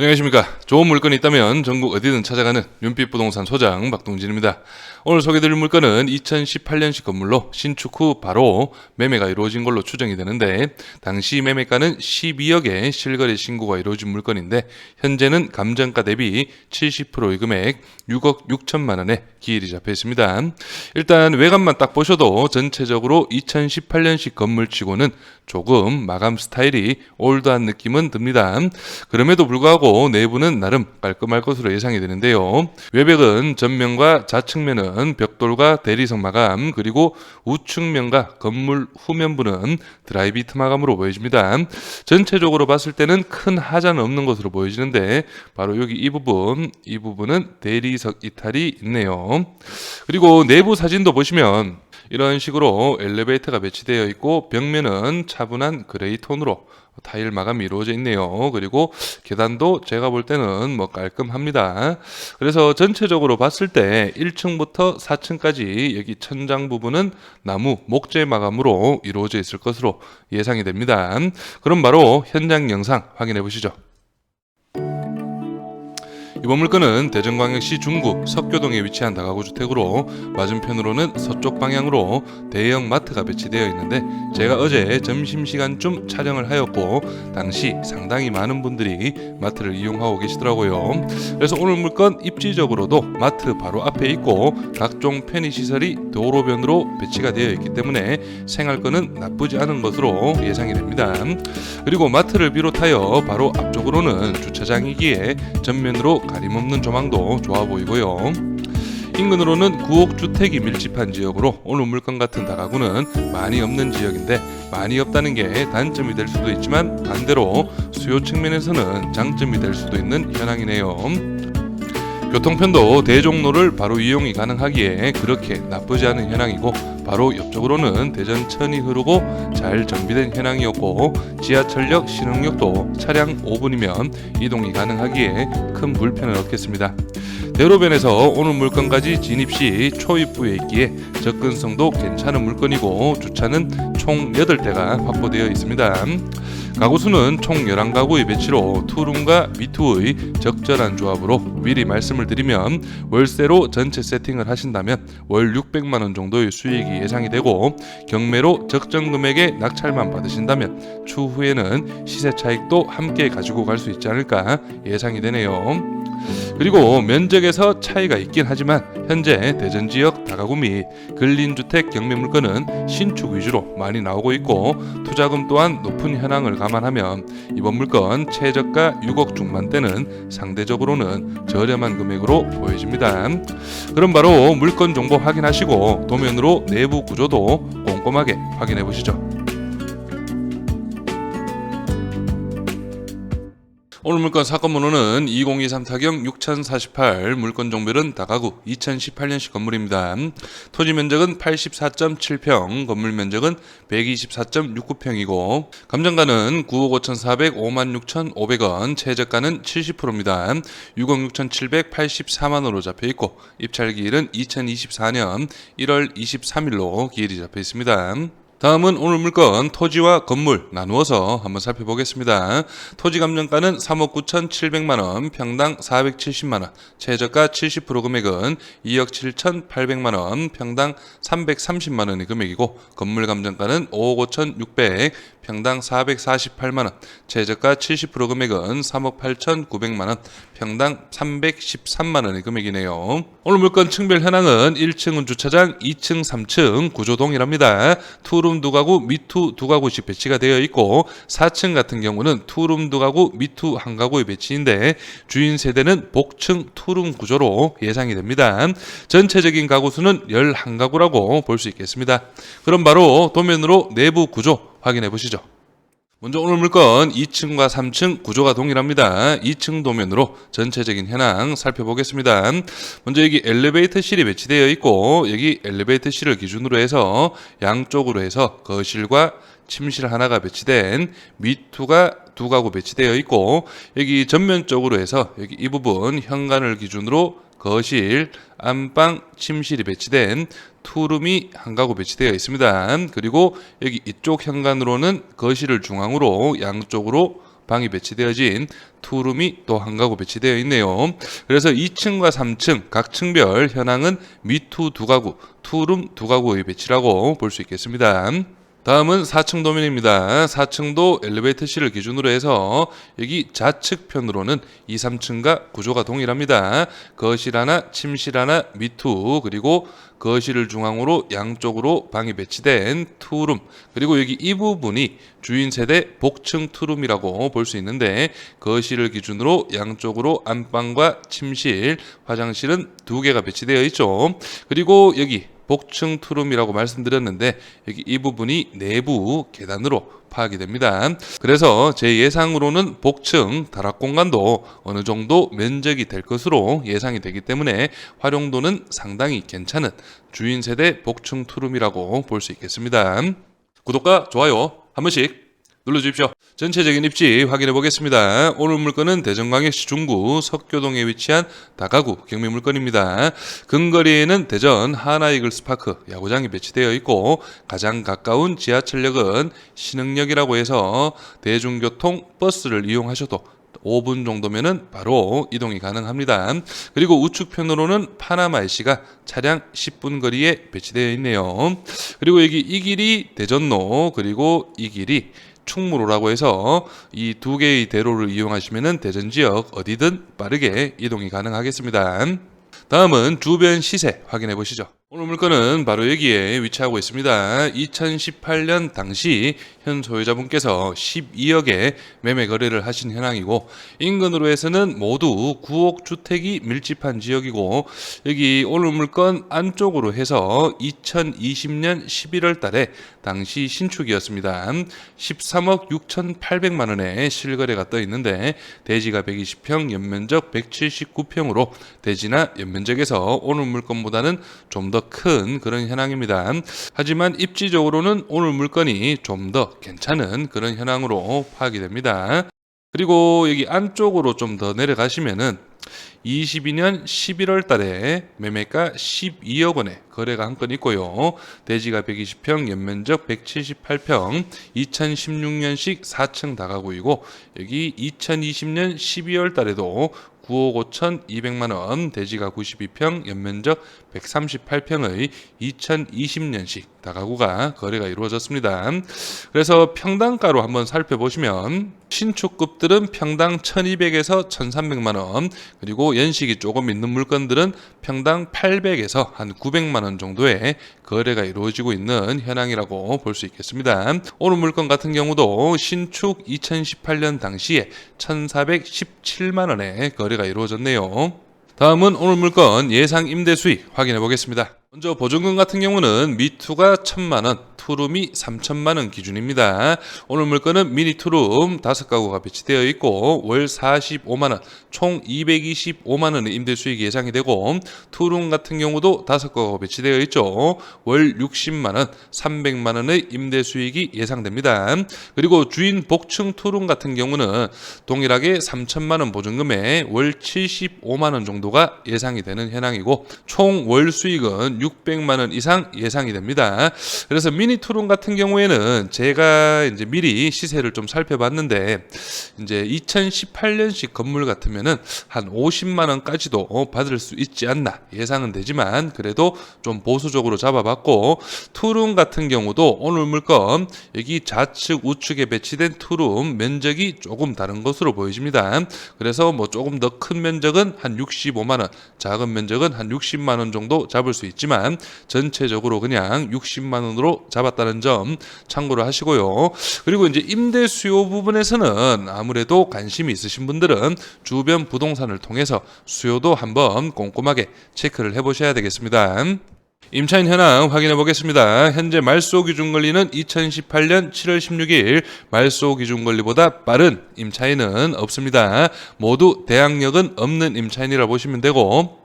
안녕하십니까. 좋은 물건이 있다면 전국 어디든 찾아가는 윤빛부동산 소장 박동진입니다. 오늘 소개드릴 물건은 2018년식 건물로 신축 후 바로 매매가 이루어진 걸로 추정이 되는데, 당시 매매가는 12억에 실거래 신고가 이루어진 물건인데 현재는 감정가 대비 70%의 금액 6억 6천만 원에 기일이 잡혀 있습니다. 일단 외관만 딱 보셔도 전체적으로 2018년식 건물치고는 조금 마감 스타일이 올드한 느낌은 듭니다. 그럼에도 불구하고 내부는 나름 깔끔할 것으로 예상이 되는데요. 외벽은 전면과 좌측면은 벽돌과 대리석 마감, 그리고 우측면과 건물 후면부는 드라이비트 마감으로 보여집니다. 전체적으로 봤을 때는 큰 하자는 없는 것으로 보여지는데 바로 여기 이 부분은 대리석 이탈이 있네요. 그리고 내부 사진도 보시면 이런 식으로 엘리베이터가 배치되어 있고 벽면은 차분한 그레이 톤으로 타일 마감이 이루어져 있네요. 그리고 계단도 제가 볼 때는 깔끔합니다. 그래서 전체적으로 봤을 때 1층부터 4층까지 여기 천장 부분은 나무 목재 마감으로 이루어져 있을 것으로 예상이 됩니다. 그럼 바로 현장 영상 확인해 보시죠. 이번 물건은 대전광역시 중구 석교동에 위치한 다가구 주택으로 맞은편으로는 서쪽 방향으로 대형 마트가 배치되어 있는데, 제가 어제 점심시간쯤 촬영을 하였고 당시 상당히 많은 분들이 마트를 이용하고 계시더라고요. 그래서 오늘 물건 입지적으로도 마트 바로 앞에 있고 각종 편의시설이 도로변으로 배치가 되어 있기 때문에 생활권은 나쁘지 않은 것으로 예상이 됩니다. 그리고 마트를 비롯하여 바로 앞쪽으로는 주차장이기에 전면으로 가림없는 조망도 좋아 보이고요. 인근으로는 구옥주택이 밀집한 지역으로 오늘 물건 같은 다가구는 많이 없는 지역인데, 많이 없다는 게 단점이 될 수도 있지만 반대로 수요 측면에서는 장점이 될 수도 있는 현황이네요. 교통편도 대종로를 바로 이용이 가능하기에 그렇게 나쁘지 않은 현황이고, 바로 옆쪽으로는 대전천이 흐르고 잘 정비된 현황이었고, 지하철역 신흥역도 차량 5분이면 이동이 가능하기에 큰 불편은 없겠습니다. 대로변에서 오늘 물건까지 진입 시 초입부에 있기에 접근성도 괜찮은 물건이고, 주차는 총 8대가 확보되어 있습니다. 가구수는 총 11가구의 배치로 투룸과 미투의 적절한 조합으로 미리 말씀을 드리면 월세로 전체 세팅을 하신다면 월 600만원 정도의 수익이 예상이 되고, 경매로 적정 금액의 낙찰만 받으신다면 추후에는 시세 차익도 함께 가지고 갈 수 있지 않을까 예상이 되네요. 그리고 면적에서 차이가 있긴 하지만 현재 대전 지역 다가구 및 근린주택 경매 물건은 신축 위주로 많이 나오고 있고, 투자금 또한 높은 현황을 감안하면 이번 물건 최저가 6억 중반대는 상대적으로는 저렴한 금액으로 보여집니다. 그럼 바로 물건 정보 확인하시고 도면으로 내부 구조도 꼼꼼하게 확인해 보시죠. 오늘 물건 사건 번호는 2023-6048, 물건 종별은 다가구 2018년식 건물입니다. 토지 면적은 84.7평, 건물 면적은 124.69평이고 감정가는 9억 5,400, 56,500원, 최저가는 70%입니다. 6억 6,784만원으로 잡혀있고 입찰기일은 2024년 1월 23일로 기일이 잡혀있습니다. 다음은 오늘 물건 토지와 건물 나누어서 한번 살펴보겠습니다. 토지 감정가는 3억 9,700만원, 평당 470만원, 최저가 70% 금액은 2억 7,800만원, 평당 330만원의 금액이고, 건물 감정가는 5억 5,600, 평당 448만원, 최저가 70% 금액은 3억 8,900만원, 평당 313만원의 금액이네요. 오늘 물건 층별 현황은 1층은 주차장, 2층, 3층 구조 동일합니다. 투룸 2가구, 미투 2가구씩 배치가 되어 있고, 4층 같은 경우는 투룸 2가구, 미투 1가구의 배치인데 주인 세대는 복층 투룸 구조로 예상이 됩니다. 전체적인 가구 수는 11가구라고 볼 수 있겠습니다. 그럼 바로 도면으로 내부 구조 확인해 보시죠. 먼저 오늘 물건 2층과 3층 구조가 동일합니다. 2층 도면으로 전체적인 현황 살펴보겠습니다. 먼저 여기 엘리베이터실이 배치되어 있고, 여기 엘리베이터실을 기준으로 해서 양쪽으로 해서 거실과 침실 하나가 배치된 미투가 2가구 배치되어 있고, 여기 전면쪽으로 해서 여기 이 부분 현관을 기준으로 거실, 안방, 침실이 배치된 투룸이 한 가구 배치되어 있습니다. 그리고 여기 이쪽 현관으로는 거실을 중앙으로 양쪽으로 방이 배치되어진 투룸이 또 한 가구 배치되어 있네요. 그래서 2층과 3층 각 층별 현황은 미투 2가구, 투룸 2가구의 배치라고 볼 수 있겠습니다. 다음은 4층 도면입니다. 4층도 엘리베이터실을 기준으로 해서 여기 좌측 편으로는 2, 3층과 구조가 동일합니다. 거실 하나, 침실 하나, 미투, 그리고 거실을 중앙으로 양쪽으로 방이 배치된 투룸, 그리고 여기 이 부분이 주인 세대 복층 투룸이라고 볼 수 있는데, 거실을 기준으로 양쪽으로 안방과 침실, 화장실은 2개가 배치되어 있죠. 그리고 여기 복층 투룸이라고 말씀드렸는데, 여기 이 부분이 내부 계단으로 파악이 됩니다. 그래서 제 예상으로는 복층 다락 공간도 어느 정도 면적이 될 것으로 예상이 되기 때문에 활용도는 상당히 괜찮은 주인 세대 복층 투룸이라고 볼 수 있겠습니다. 구독과 좋아요 한 번씩 눌러주십시오. 전체적인 입지 확인해 보겠습니다. 오늘 물건은 대전광역시 중구 석교동에 위치한 다가구 경매 물건입니다. 근거리에는 대전 하나이글스파크 야구장이 배치되어 있고, 가장 가까운 지하철역은 신흥역이라고 해서 대중교통 버스를 이용하셔도 5분 정도면은 바로 이동이 가능합니다. 그리고 우측편으로는 파나마이시가 차량 10분 거리에 배치되어 있네요. 그리고 여기 이 길이 대전로, 그리고 이 길이 충무로라고 해서 이 2개의 대로를 이용하시면 대전 지역 어디든 빠르게 이동이 가능하겠습니다. 다음은 주변 시세 확인해 보시죠. 오늘 물건은 바로 여기에 위치하고 있습니다. 2018년 당시 현 소유자분께서 12억에 매매 거래를 하신 현황이고, 인근으로 해서는 모두 9억 주택이 밀집한 지역이고, 여기 오늘 물건 안쪽으로 해서 2020년 11월 달에 당시 신축이었습니다. 13억 6,800만 원에 실거래가 떠 있는데, 대지가 120평, 연면적 179평으로 대지나 연면적에서 오늘 물건보다는 좀 더 큰 그런 현황입니다. 하지만 입지적으로는 오늘 물건이 좀 더 괜찮은 그런 현황으로 파악이 됩니다. 그리고 여기 안쪽으로 좀 더 내려가시면은 22년 11월 달에 매매가 12억 원에 거래가 한 건 있고요. 대지가 120평, 연면적 178평, 2016년식 4층 다가구이고, 여기 2020년 12월 달에도 9억 5,200만 원, 대지가 92평, 연면적 138평의 2020년식 다가구가 거래가 이루어졌습니다. 그래서 평당가로 한번 살펴보시면 신축급들은 평당 1,200에서 1,300만 원, 그리고 연식이 조금 있는 물건들은 평당 800에서 한 900만 원 정도의 거래가 이루어지고 있는 현황이라고 볼 수 있겠습니다. 오늘 물건 같은 경우도 신축 2018년 당시에 1,417만 원의 거래가 이루어졌네요. 다음은 오늘 물건 예상 임대 수익 확인해 보겠습니다. 먼저 보증금 같은 경우는 미투가 1,000만 원, 투룸이 3,000만 원 기준입니다. 오늘 물건은 미니 투룸 5가구가 배치되어 있고, 월 45만 원, 총 225만 원의 임대 수익이 예상이 되고, 투룸 같은 경우도 5가구가 배치되어 있죠. 월 60만 원, 300만 원의 임대 수익이 예상됩니다. 그리고 주인 복층 투룸 같은 경우는 동일하게 3,000만 원 보증금에 월 75만 원 정도가 예상이 되는 현황이고, 총 월 수익은 600만 원 이상 예상이 됩니다. 그래서 미니 투룸 같은 경우에는 제가 이제 미리 시세를 좀 살펴봤는데, 이제 2018년식 건물 같으면은 한 50만 원까지도 받을 수 있지 않나 예상은 되지만, 그래도 좀 보수적으로 잡아봤고, 투룸 같은 경우도 오늘 물건 여기 좌측 우측에 배치된 투룸 면적이 조금 다른 것으로 보여집니다. 그래서 뭐 조금 더 큰 면적은 한 65만 원, 작은 면적은 한 60만 원 정도 잡을 수 있지만 전체적으로 그냥 60만 원으로 잡았다는 점 참고를 하시고요. 그리고 이제 임대 수요 부분에서는 아무래도 관심이 있으신 분들은 주변 부동산을 통해서 수요도 한번 꼼꼼하게 체크를 해보셔야 되겠습니다. 임차인 현황 확인해 보겠습니다. 현재 말소 기준 권리는 2018년 7월 16일 말소 기준 권리보다 빠른 임차인은 없습니다. 모두 대항력은 없는 임차인이라 보시면 되고,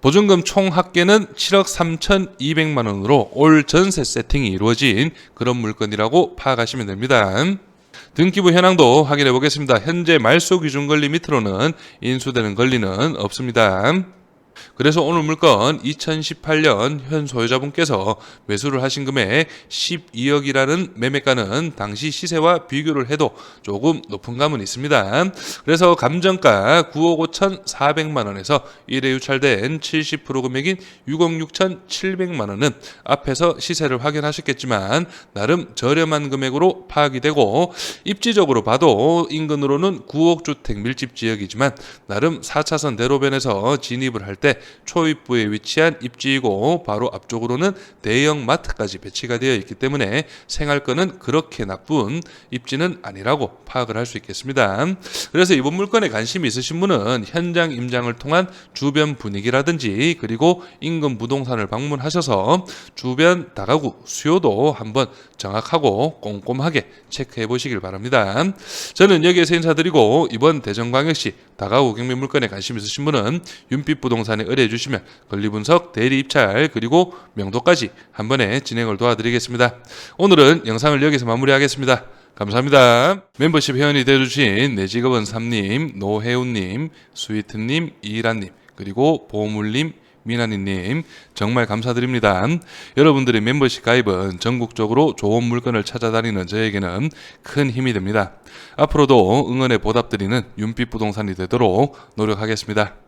보증금 총 합계는 7억 3,200만 원으로 올 전세 세팅이 이루어진 그런 물건이라고 파악하시면 됩니다. 등기부 현황도 확인해 보겠습니다. 현재 말소 기준 권리 밑으로는 인수되는 권리는 없습니다. 그래서 오늘 물건 2018년 현 소유자분께서 매수를 하신 금액 12억이라는 매매가는 당시 시세와 비교를 해도 조금 높은 감은 있습니다. 그래서 감정가 9억 5천4백만 원에서 1회 유찰된 70% 금액인 6억 6천7백만 원은 앞에서 시세를 확인하셨겠지만 나름 저렴한 금액으로 파악이 되고, 입지적으로 봐도 인근으로는 9억 주택 밀집 지역이지만 나름 4차선 대로변에서 진입을 할 때 초입부에 위치한 입지이고 바로 앞쪽으로는 대형 마트까지 배치가 되어 있기 때문에 생활권은 그렇게 나쁜 입지는 아니라고 파악을 할 수 있겠습니다. 그래서 이번 물건에 관심이 있으신 분은 현장 임장을 통한 주변 분위기라든지 그리고 인근 부동산을 방문하셔서 주변 다가구 수요도 한번 정확하고 꼼꼼하게 체크해 보시길 바랍니다. 저는 여기에서 인사드리고, 이번 대전광역시 다가구 경매 물건에 관심 있으신 분은 윤빛 부동산에 의뢰해 주시면 권리 분석, 대리 입찰 그리고 명도까지 한 번에 진행을 도와드리겠습니다. 오늘은 영상을 여기서 마무리하겠습니다. 감사합니다. 멤버십 회원이 되어주신 내 직업은 3님, 노혜훈님, 스위트님, 이란님, 그리고 보물님, 미나니님 정말 감사드립니다. 여러분들의 멤버십 가입은 전국적으로 좋은 물건을 찾아다니는 저에게는 큰 힘이 됩니다. 앞으로도 응원에 보답드리는 윤빛 부동산이 되도록 노력하겠습니다.